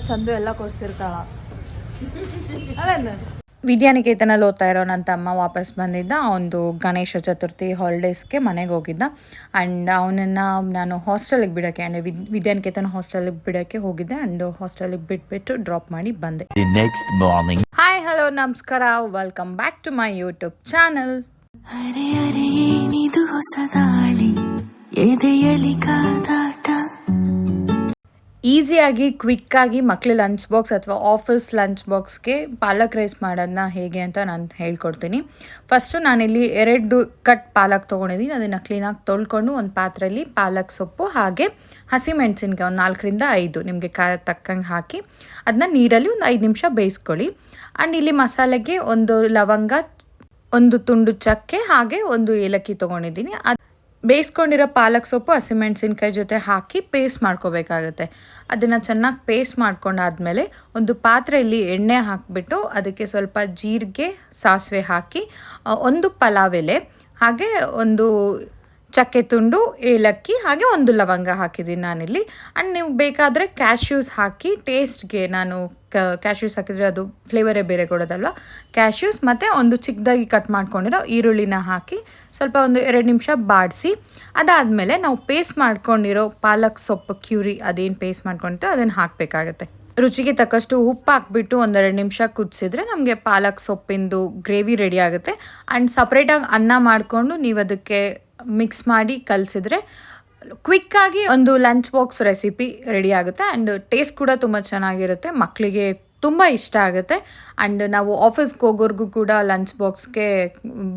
ಚಂದು ಎಲ್ಲ ಕೊಡ್ಸಿರ್ತಾಳ ಅಲ್ಲ. ವಿದ್ಯಾನಿಕೇತನಲ್ಲಿ ಓದ್ತಾ ಇರೋ ನನ್ನ ತಮ್ಮ ವಾಪಸ್ ಬಂದಿದ್ದ. ಅವನದು ಗಣೇಶ ಚತುರ್ಥಿ ಹಾಲಿಡೇಸ್ಗೆ ಮನೆಗೆ ಹೋಗಿದ್ದ. ಆ್ಯಂಡ್ ಅವನನ್ನು ನಾನು ಹಾಸ್ಟೆಲಿಗೆ ಬಿಡೋಕ್ಕೆ ಅಂದರೆ ವಿದ್ಯಾನಿಕೇತನ ಹಾಸ್ಟೆಲಿಗೆ ಬಿಡೋಕ್ಕೆ ಹೋಗಿದ್ದೆ. ಆ್ಯಂಡ್ ಹಾಸ್ಟೆಲಿಗೆ ಬಿಟ್ಬಿಟ್ಟು ಡ್ರಾಪ್ ಮಾಡಿ ಬಂದೆ. Next morning. ಹಾಯ್ ಹಲೋ ನಮಸ್ಕಾರ, welcome back to my YouTube channel. ಅರೆ ಅರೆ ಏನಿದು ಹೊಸದಾಳಿ ಎದೆಯಲಿ ಕಾದಾಟ. ಈಸಿಯಾಗಿ ಕ್ವಿಕ್ಕಾಗಿ ಮಕ್ಳ ಲಂಚ್ ಬಾಕ್ಸ್ ಅಥವಾ ಆಫೀಸ್ ಲಂಚ್ ಬಾಕ್ಸ್ಗೆ ಪಾಲಕ್ ರೈಸ್ ಮಾಡೋದನ್ನ ಹೇಗೆ ಅಂತ ನಾನು ಹೇಳ್ಕೊಡ್ತೀನಿ. ಫಸ್ಟು ನಾನಿಲ್ಲಿ 2 ಕಟ್ ಪಾಲಕ್ ತೊಗೊಂಡಿದ್ದೀನಿ. ಅದನ್ನು ಕ್ಲೀನಾಗಿ ತೊಳ್ಕೊಂಡು ಒಂದು ಪಾತ್ರೆಯಲ್ಲಿ ಪಾಲಕ್ ಸೊಪ್ಪು ಹಾಗೆ ಹಸಿಮೆಣಸಿನ್ಕಾಯಿ ಒಂದು 4ರಿಂದ 5 ನಿಮಗೆ ತಕ್ಕಂಗೆ ಹಾಕಿ ಅದನ್ನ ನೀರಲ್ಲಿ ಒಂದು 5 ನಿಮಿಷ ಬೇಯಿಸ್ಕೊಳ್ಳಿ. ಆ್ಯಂಡ್ ಇಲ್ಲಿ ಮಸಾಲೆಗೆ 1 ಲವಂಗ, 1 ತುಂಡು ಚಕ್ಕೆ ಹಾಗೆ 1 ಏಲಕ್ಕಿ ತೊಗೊಂಡಿದ್ದೀನಿ. ಬೇಯಿಸ್ಕೊಂಡಿರೋ ಪಾಲಕ್ ಸೊಪ್ಪು ಹಸಿಮೆಣಸಿನ್ಕಾಯಿ ಜೊತೆ ಹಾಕಿ ಪೇಸ್ಟ್ ಮಾಡ್ಕೋಬೇಕಾಗತ್ತೆ. ಅದನ್ನು ಚೆನ್ನಾಗಿ ಪೇಸ್ಟ್ ಮಾಡ್ಕೊಂಡಾದ್ಮೇಲೆ ಒಂದು ಪಾತ್ರೆಯಲ್ಲಿ ಎಣ್ಣೆ ಹಾಕಿಬಿಟ್ಟು ಅದಕ್ಕೆ ಸ್ವಲ್ಪ ಜೀರಿಗೆ, ಸಾಸಿವೆ ಹಾಕಿ 1 ಪಲಾವ್ ಎಲೆ ಹಾಗೆ 1 ಚಕ್ಕೆ ತುಂಡು, ಏಲಕ್ಕಿ ಹಾಗೆ 1 ಲವಂಗ ಹಾಕಿದ್ದೀನಿ ನಾನಿಲ್ಲಿ. ಆ್ಯಂಡ್ ನೀವು ಬೇಕಾದರೆ ಕ್ಯಾಶ್ಯೂಸ್ ಹಾಕಿ ಟೇಸ್ಟ್ಗೆ, ನಾನು ಕ್ಯಾಶ್ಯೂಸ್ ಹಾಕಿದರೆ ಅದು ಫ್ಲೇವರೇ ಬೇರೆ ಕೊಡೋದಲ್ವ. ಕ್ಯಾಶ್ಯೂಸ್ ಮತ್ತು 1 ಚಿಕ್ಕದಾಗಿ ಕಟ್ ಮಾಡ್ಕೊಂಡಿರೋ ಈರುಳ್ಳಿನ ಹಾಕಿ ಸ್ವಲ್ಪ 2 ನಿಮಿಷ ಬಾಡಿಸಿ ಅದಾದಮೇಲೆ ನಾವು ಪೇಸ್ಟ್ ಮಾಡ್ಕೊಂಡಿರೋ ಪಾಲಕ್ ಸೊಪ್ಪು ಕ್ಯೂರಿ ಅದೇನು ಪೇಸ್ಟ್ ಮಾಡ್ಕೊಂಡಿರ್ತೋ ಅದನ್ನು ಹಾಕಬೇಕಾಗತ್ತೆ. ರುಚಿಗೆ ತಕ್ಕಷ್ಟು ಉಪ್ಪು ಹಾಕ್ಬಿಟ್ಟು 1-2 ನಿಮಿಷ ಕುದಿಸಿದ್ರೆ ನಮಗೆ ಪಾಲಕ್ ಸೊಪ್ಪಿಂದು ಗ್ರೇವಿ ರೆಡಿ ಆಗುತ್ತೆ. ಆ್ಯಂಡ್ ಸಪ್ರೇಟಾಗಿ ಅನ್ನ ಮಾಡಿಕೊಂಡು ನೀವು ಅದಕ್ಕೆ ಮಿಕ್ಸ್ ಮಾಡಿ ಕಲಸಿದ್ರೆ ಕ್ವಿಕ್ಕಾಗಿ ಒಂದು ಲಂಚ್ ಬಾಕ್ಸ್ ರೆಸಿಪಿ ರೆಡಿ ಆಗುತ್ತೆ. ಆ್ಯಂಡ್ ಟೇಸ್ಟ್ ಕೂಡ ತುಂಬ ಚೆನ್ನಾಗಿರುತ್ತೆ, ಮಕ್ಕಳಿಗೆ ತುಂಬ ಇಷ್ಟ ಆಗುತ್ತೆ. ಆ್ಯಂಡ್ ನಾವು ಆಫೀಸ್ಗೆ ಹೋಗೋರ್ಗೂ ಕೂಡ ಲಂಚ್ ಬಾಕ್ಸ್ಗೆ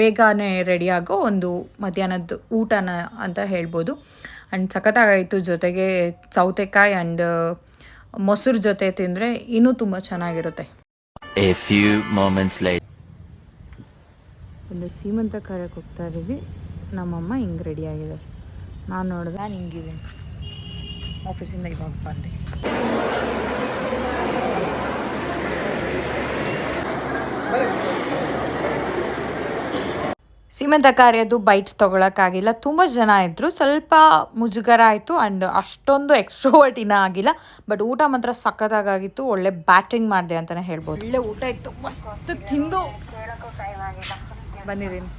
ಬೇಗನೆ ರೆಡಿಯಾಗೋ ಒಂದು ಮಧ್ಯಾಹ್ನದ ಊಟನ ಅಂತ ಹೇಳ್ಬೋದು. ಆ್ಯಂಡ್ ಸಖತ್ತಾಗಾಯಿತು. ಜೊತೆಗೆ ಸೌತೆಕಾಯಿ ಆ್ಯಂಡ್ ಮೊಸರು ಜೊತೆ ತಿಂದರೆ ಇನ್ನೂ ತುಂಬ ಚೆನ್ನಾಗಿರುತ್ತೆ. ಒಂದು ಸೀಮಂತ ಕಾರ್ಯಕ್ಕೆ ಹೋಗ್ತಾ ಇದ್ದೀವಿ. ನಮ್ಮಮ್ಮ ಹಿಂಗೆ ರೆಡಿ ಆಗಿದ್ದಾರೆ. ನಾನು ನೋಡಿದೆ, ನಾನು ಹಿಂಗಿದ್ದೀನಿ. ಆಫೀಸಿಂದ ಇವಾಗ ಬಂದೆ. ಸೀಮಂತ ಕಾರ್ಯದ್ದು ಬೈಟ್ಸ್ ತೊಗೊಳಕ್ಕಾಗಿಲ್ಲ. ತುಂಬ ಜನ ಇದ್ದರು, ಸ್ವಲ್ಪ ಮುಜುಗರ ಆಯಿತು. ಆ್ಯಂಡ್ ಅಷ್ಟೊಂದು ಎಕ್ಸ್ಟ್ರೋವರ್ಟಿನ ಆಗಿಲ್ಲ. ಬಟ್ ಊಟ ಮಾತ್ರ ಸಖತ್ತಾಗಿತ್ತು. ಒಳ್ಳೆ ಬ್ಯಾಟಿಂಗ್ ಮಾಡಿದೆ ಅಂತಲೇ ಹೇಳ್ಬೋದು. ಒಳ್ಳೆ ಊಟ ಇತ್ತು, ಮಸ್ತ್ ತಿಂದು ಬಂದಿದ್ದೀನಿ.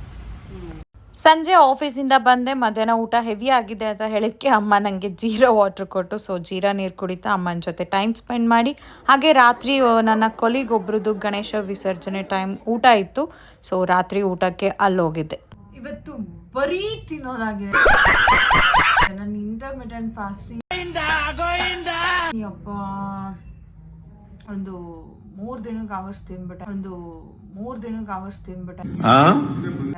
ಸಂಜೆ ಆಫೀಸಿಂದ ಬಂದೆ. ಮಧ್ಯಾಹ್ನ ಊಟ ಹೆವಿ ಆಗಿದೆ ಅಂತ ಹೇಳೋಕ್ಕೆ ಅಮ್ಮ ನನಗೆ ಜೀರಾ ವಾಟ್ರ್ ಕೊಟ್ಟು, ಸೊ ಜೀರಾ ನೀರು ಕುಡಿತಾ ಅಮ್ಮನ ಜೊತೆ ಟೈಮ್ ಸ್ಪೆಂಡ್ ಮಾಡಿ, ಹಾಗೆ ರಾತ್ರಿ ನನ್ನ ಕೊಲೀಗ್ ಒಬ್ರದ್ದು ಗಣೇಶ ವಿಸರ್ಜನೆ ಟೈಮ್ ಊಟ ಇತ್ತು. ಸೊ ರಾತ್ರಿ ಊಟಕ್ಕೆ ಅಲ್ಲಿ ಹೋಗಿದ್ದೆ. ಇವತ್ತು ಬರೀ ತಿನ್ನೋದಾಗಿದೆ. ನನ್ನ ಇಂಟರ್ಮಿಟೆಂಟ್ ಫಾಸ್ಟಿಂಗ್ ಅಪ್ಪ ಒಂದು 3 ದಿನಕ್ಕೆ ಅವರ್ಸ್ ತಿನ್ಬಿಟ್ಟೆ.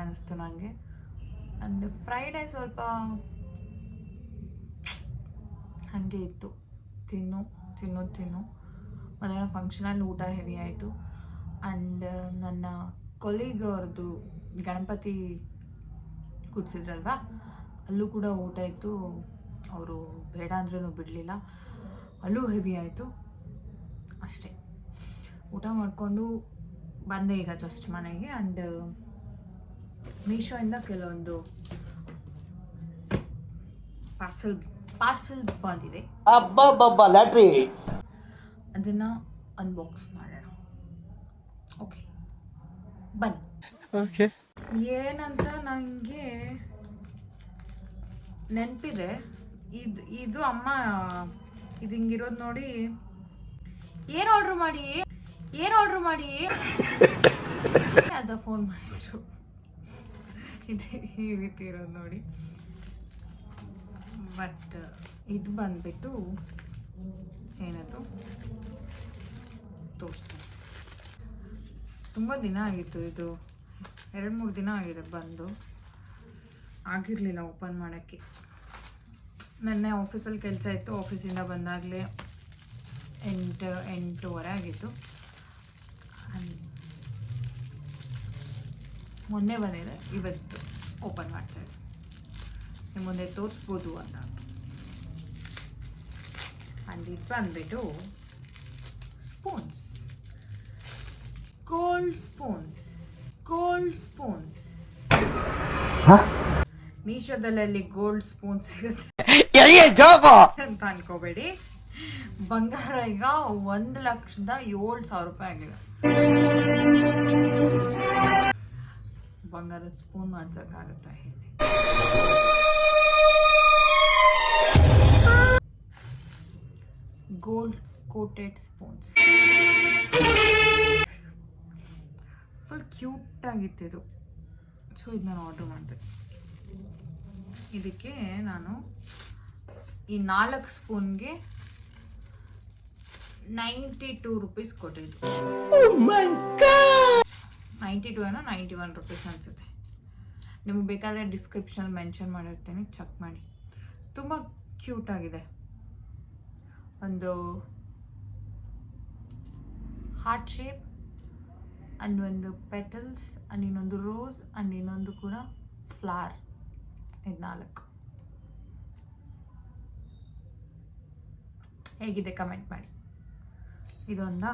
ಅನ್ನಿಸ್ತು ನನಗೆ. ಆ್ಯಂಡ್ ಫ್ರೈಡೇ ಸ್ವಲ್ಪ ಹಾಗೆ ಇತ್ತು, ತಿನ್ನು ಮಧ್ಯಾಹ್ನ ಫಂಕ್ಷನಲ್ಲಿ ಊಟ ಹೆವಿ ಆಯಿತು. ಆ್ಯಂಡ್ ನನ್ನ ಕೊಲೀಗ್ ಅವ್ರದ್ದು ಗಣಪತಿ ಕೂಡಿಸಿದ್ರಲ್ವ, ಅಲ್ಲೂ ಕೂಡ ಊಟ ಇತ್ತು. ಅವರು ಬೇಡ ಅಂದ್ರೂ ಬಿಡಲಿಲ್ಲ, ಅಲ್ಲೂ ಹೆವಿ ಆಯಿತು. ಅಷ್ಟೇ, ಊಟ ಮಾಡಿಕೊಂಡು ಬಂದೆ ಈಗ ಜಸ್ಟ್ ಮನೆಗೆ. ಆ್ಯಂಡ್ ಮೀಶೋಯಿಂದ ಕೆಲವೊಂದು ಪಾರ್ಸಲ್ ಬಂದಿದೆ. ಅದನ್ನು ಅನ್ಬಾಕ್ಸ್ ಮಾಡೋಣ. ಓಕೆ ಬನ್ನಿ. ಏನಂತ ನನಗೆ ನೆನಪಿದೆ. ಇದು ಅಮ್ಮ ಇದು ಹಿಂಗಿರೋದು ನೋಡಿ, ಏನು ಆರ್ಡ್ರ್ ಮಾಡಿ ಅದ ಫೋನ್ ಮಾಡಿದ್ರು. ಇದೆ ಈ ರೀತಿ ಇರೋದು ನೋಡಿ. ಬಟ್ ಇದು ಬಂದ್ಬಿಟ್ಟು ಏನದು ತೋರಿಸ್ತೀನಿ. ತುಂಬ ದಿನ ಆಗಿತ್ತು, ಇದು 2-3 ದಿನ ಆಗಿದೆ ಬಂದು. ಆಗಿರಲಿಲ್ಲ ಓಪನ್ ಮಾಡೋಕ್ಕೆ. ನೆನ್ನೆ ಆಫೀಸಲ್ಲಿ ಕೆಲಸ ಇತ್ತು. ಆಫೀಸಿಂದ ಬಂದಾಗಲೇ 8-8:30 ಆಗಿತ್ತು. ಮೊನ್ನೆ ಬಂದಿದೆ, ಇವತ್ತು ಓಪನ್ ಮಾಡ್ತಾಯಿದ್ದೆ. ನಿಮ್ಮ ಮುಂದೆ ತೋರಿಸ್ಬೋದು ಅಂತ. ಆ್ಯಂಡ್ ಇದು ಬಂದ್ಬಿಟ್ಟು ಸ್ಪೂನ್ಸ್, ಕೋಲ್ಡ್ ಸ್ಪೂನ್ಸ್. ಮೀಶೋದಲ್ಲಿ ಗೋಲ್ಡ್ ಸ್ಪೂನ್ ಸಿಗುತ್ತೆ ಅಂತ ಅನ್ಕೋಬೇಡಿ. ಬಂಗಾರ ಈಗ 1,07,000 ರೂಪಾಯಿ ಆಗಿದೆ. ಬಂಗಾರದ ಸ್ಪೂನ್ ಮಾಡ್ಸಕ್ಕಾಗತ್ತೆ. Gold coated spoons full cute ಆಗಿತ್ತು ಇದು. ಸೊ ಇದು ನಾನು ಆರ್ಡರ್ ಮಾಡಿದೆ. ಇದಕ್ಕೆ ನಾನು ಈ 4 ಸ್ಪೂನ್ಗೆ 92 ರೂಪೀಸ್ ಕೊಟ್ಟಿದ್ದು. 92 ಏನೋ 91 ರೂಪೀಸ್ ಅನ್ಸುತ್ತೆ. ನಿಮಗೆ ಬೇಕಾದರೆ ಡಿಸ್ಕ್ರಿಪ್ಷನ್ ಮೆನ್ಷನ್ ಮಾಡಿರ್ತೀನಿ, ಚೆಕ್ ಮಾಡಿ. ತುಂಬ ಕ್ಯೂಟ್ ಆಗಿದೆ. ಒಂದು ಹಾರ್ಟ್ ಶೇಪ್ ಅಂಡ್ ಒಂದು ಪೆಟಲ್ಸ್ ಅಂಡ್ ಇನ್ನೊಂದು ರೋಸ್ ಅಂಡ್ ಇನ್ನೊಂದು ಕೂಡ ಫ್ಲವರ್. ಇದು 4 ಹೇಗಿದೆ ಕಮೆಂಟ್ ಮಾಡಿ. ಇದೊಂದ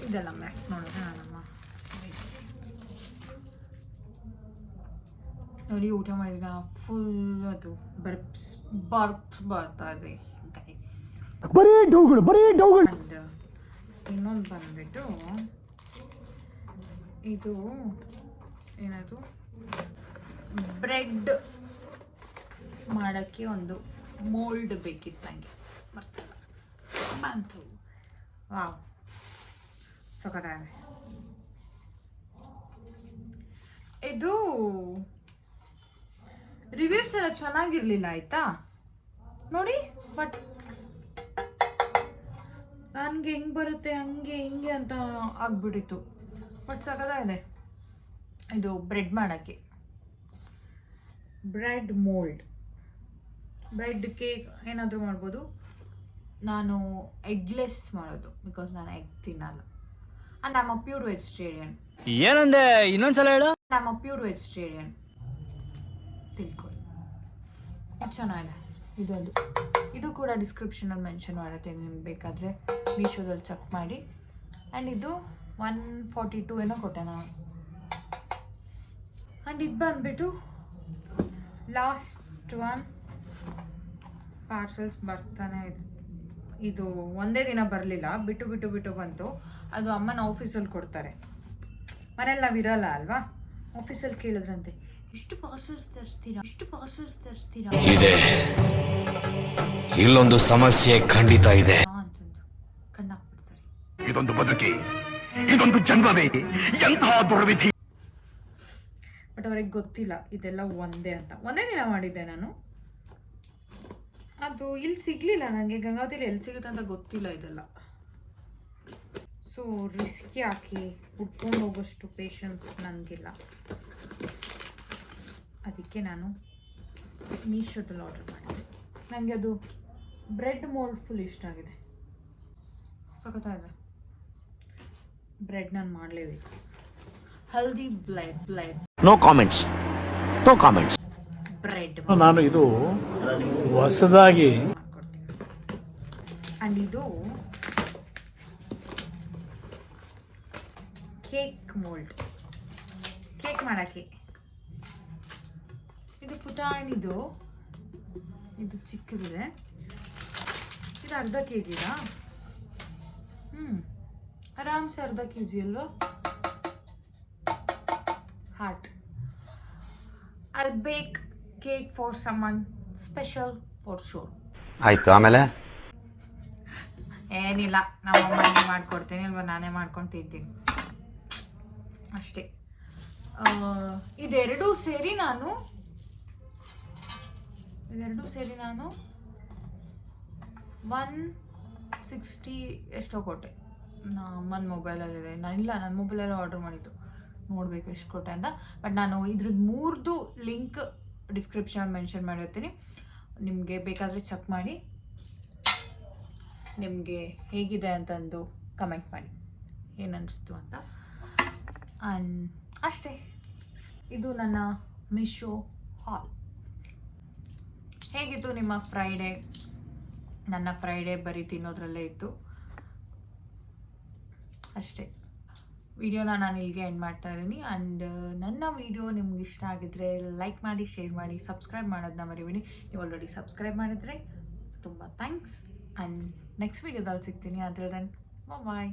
ಇದೆಲ್ಲ ಮೆಸ್ ನೋಡಿದ್ರೆ ನಾನಮ್ಮ ನೋಡಿ ಊಟ ಮಾಡಿದ ಫುಲ್ ಅದು ಬರ್ಪ್ಸ್ ಬರ್ತಾ ಇದೆ ಗೈಸ್. ಇನ್ನೊಂದು ಬಂದ್ಬಿಟ್ಟು ಇದು ಏನದು ಬ್ರೆಡ್ ಮಾಡೋಕ್ಕೆ ಒಂದು ಮೋಲ್ಡ್ ಬೇಕಿತ್ತು ನನಗೆ. ಬರ್ತಲ್ಲ ಬಂತು. ವಾವ್ ಸಖತ್ತಾಗಿದೆ. ಇದು ರಿವ್ಯೂಸ್ ಎಲ್ಲ ಚೆನ್ನಾಗಿರ್ಲಿಲ್ಲ ಆಯ್ತಾ ನೋಡಿ. ಬಟ್ ನನಗೆ ಹೆಂಗೆ ಬರುತ್ತೆ ಹಂಗೆ ಹಿಂಗೆ ಅಂತ ಆಗ್ಬಿಟ್ಟಿತ್ತು. ಬಟ್ ಸಖತ್ತಾಗಿದೆ. ಇದು ಬ್ರೆಡ್ ಮಾಡೋಕ್ಕೆ ಬ್ರೆಡ್ ಮೋಲ್ಡ್, ಬ್ರೆಡ್ ಕೇಕ್ ಏನಾದರೂ ಮಾಡ್ಬೋದು. ನಾನು ಎಗ್ಲೆಸ್ ಮಾಡೋದು ಬಿಕಾಸ್ ನಾನು ಎಗ್ ತಿನ್ನಲ್ಲ. And I'm a pure vegetarian. ಏನಂದೆ ಇನ್ನೊಂದ್ಸಲ ಹೇಳು. ಐಮ್ ಅ ಪ್ಯೂರ್ ವೆಜಿಟೇರಿಯನ್, ತಿಳ್ಕೊಳ್ಳಿ. ಇದು ಚೆನ್ನಾಗಿದೆ. ಇದೊಂದು ಇದು ಕೂಡ ಡಿಸ್ಕ್ರಿಪ್ಷನಲ್ಲಿ ಮೆನ್ಷನ್ ಮಾಡುತ್ತೆ, ನಿಮ್ಗೆ ಬೇಕಾದರೆ ಮೀಶೋದಲ್ಲಿ ಚೆಕ್ ಮಾಡಿ. ಆ್ಯಂಡ್ ಇದು 142 ಏನೋ ಕೊಟ್ಟೆ ನಾನು. ಆ್ಯಂಡ್ ಇದು ಬಂದುಬಿಟ್ಟು ಲಾಸ್ಟ್ ಒನ್ ಪಾರ್ಸಲ್ಸ್ ಬರ್ತಾನೆ ಇದೆ. ಇದು ಒಂದೇ ದಿನ ಬರಲಿಲ್ಲ, ಬಿಟ್ಟು ಬಂತು. ಅದು ಅಮ್ಮನ ಆಫೀಸಲ್ಲಿ ಕೊಡ್ತಾರೆ. ಮನೇಲಿ ನಾವು ಇರಲ್ಲ ಅಲ್ವಾ. ಆಫೀಸಲ್ಲಿ ಕೇಳಿದ್ರಂತೆ, ಎಷ್ಟು ಪಾರ್ಸಲ್ಸ್ ತರಿಸ್ತೀರಾ ಇದೆ, ಇಲ್ಲೊಂದು ಸಮಸ್ಯೆ ಖಂಡಿತ ಇದೆ ಅಂತಂದು ಕಣ್ಣಾಕ್ಬಿಡ್ತಾರೆ. ಇದೊಂದು ಬದುಕಿ, ಇದೊಂದು ಜನ್ಮವೇ, ಎಂತಹ ದುರ್ವಿಧಿ. ಬಟ್ ಅವ್ರಿಗೆ ಗೊತ್ತಿಲ್ಲ ಇದೆಲ್ಲ ಒಂದೇ ಅಂತ. ಒಂದೇ ದಿನ ಮಾಡಿದ್ದೆ ನಾನು. ಅದು ಇಲ್ಲಿ ಸಿಗಲಿಲ್ಲ ನನಗೆ, ಗಂಗಾವತಿಲಿ ಎಲ್ಲಿ ಸಿಗುತ್ತೆ ಅಂತ ಗೊತ್ತಿಲ್ಲ ಇದೆಲ್ಲ. ಸೊ ರಿಸ್ಕಿ ಹಾಕಿ ಉಟ್ಕೊಂಡು ಹೋಗೋಷ್ಟು ಪೇಷನ್ಸ್ ನನಗಿಲ್ಲ. ಅದಕ್ಕೆ ನಾನು ಮೀಶೋದಲ್ಲಿ ಆರ್ಡರ್ ಮಾಡಿದೆ. ನನಗೆ ಅದು ಬ್ರೆಡ್ ಮೋಲ್ಡ್ ಫುಲ್ ಇಷ್ಟ ಆಗಿದೆ. ಸಖತ್ತಾಗಿದೆ. ಬ್ರೆಡ್ ನಾನು ಮಾಡಲೇಬೇಕು. ಹಲ್ದಿ ಬ್ರೆಡ್ ನೋ ಕಾಮೆಂಟ್ಸ್ ಬ್ರೆಡ್ ನಾನು ಇದು ಹೊಸದಾಗಿ ಮಾಡ್ಕೊಡ್ತೀನಿ. ಆ್ಯಂಡ್ ಇದು ಕೇಕ್ ಮೋಲ್ಡ್, ಕೇಕ್ ಮಾಡೋಕ್ಕೆ. ಇದು ಪುಟಾಣಿದು, ಇದು ಚಿಕ್ಕದಿದೆ. ಇದು ಅರ್ಧ kg. ಆರಾಮ್ಸೆ ಅರ್ಧ kg ಅಲ್ವಾ. Heart. I bake cake for someone special for sure. ಆಯ್ತು, ಆಮೇಲೆ ಏನಿಲ್ಲ, ನಮ್ಮಮ್ಮನಿಗೆ ಮಾಡ್ಕೊಡ್ತೀನಿ ಅಲ್ವಾ, ನಾನೇ ಮಾಡ್ಕೊಂಡು ತಿಂತೀನಿ ಅಷ್ಟೇ. ಇದೆರಡೂ ಸೇರಿ ನಾನು 160 ಎಷ್ಟೋ ಕೊಟ್ಟೆ. ಅಮ್ಮನ ಮೊಬೈಲಲ್ಲಿದೆ. ನನ್ನ ಮೊಬೈಲಲ್ಲಿ ಆರ್ಡರ್ ಮಾಡಿದ್ದು, ನೋಡಬೇಕು ಎಷ್ಟು ಕೊಟ್ಟೆ ಅಂತ. ಬಟ್ ನಾನು ಇದ್ರದ್ದು 3 ಲಿಂಕ್ ಡಿಸ್ಕ್ರಿಪ್ಷನಲ್ಲಿ ಮೆನ್ಷನ್ ಮಾಡಿರ್ತೀನಿ, ನಿಮಗೆ ಬೇಕಾದರೆ ಚೆಕ್ ಮಾಡಿ. ನಿಮಗೆ ಹೇಗಿದೆ ಅಂತಂದು ಕಮೆಂಟ್ ಮಾಡಿ, ಏನನ್ನಿಸ್ತು ಅಂತ. ಆ್ಯಂಡ್ ಅಷ್ಟೇ. ಇದು ನನ್ನ ಮೀಶೋ ಹಾಲ್. ಹೇಗಿತ್ತು ನಿಮ್ಮ ಫ್ರೈಡೇ? ನನ್ನ ಫ್ರೈಡೇ ಬರೀ ತಿನ್ನೋದ್ರಲ್ಲೇ ಇತ್ತು ಅಷ್ಟೇ. ವಿಡಿಯೋನ ನಾನು ಇಲ್ಲಿಗೆ ಎಂಡ್ ಮಾಡ್ತಾ ಇದ್ದೀನಿ. ಆ್ಯಂಡ್ ನನ್ನ ವಿಡಿಯೋ ನಿಮ್ಗೆ ಇಷ್ಟ ಆಗಿದ್ರೆ ಲೈಕ್ ಮಾಡಿ, ಶೇರ್ ಮಾಡಿ, ಸಬ್ಸ್ಕ್ರೈಬ್ ಮಾಡೋದನ್ನ ಮರಿಬೇಡಿ. ನೀವು ಆಲ್ರೆಡಿ ಸಬ್ಸ್ಕ್ರೈಬ್ ಮಾಡಿದರೆ ತುಂಬ ಥ್ಯಾಂಕ್ಸ್. ಆ್ಯಂಡ್ ನೆಕ್ಸ್ಟ್ ವೀಡಿಯೋದಲ್ಲಿ ಸಿಗ್ತೀನಿ. ಅದರ ದೆನ್ ಬಾಯ್.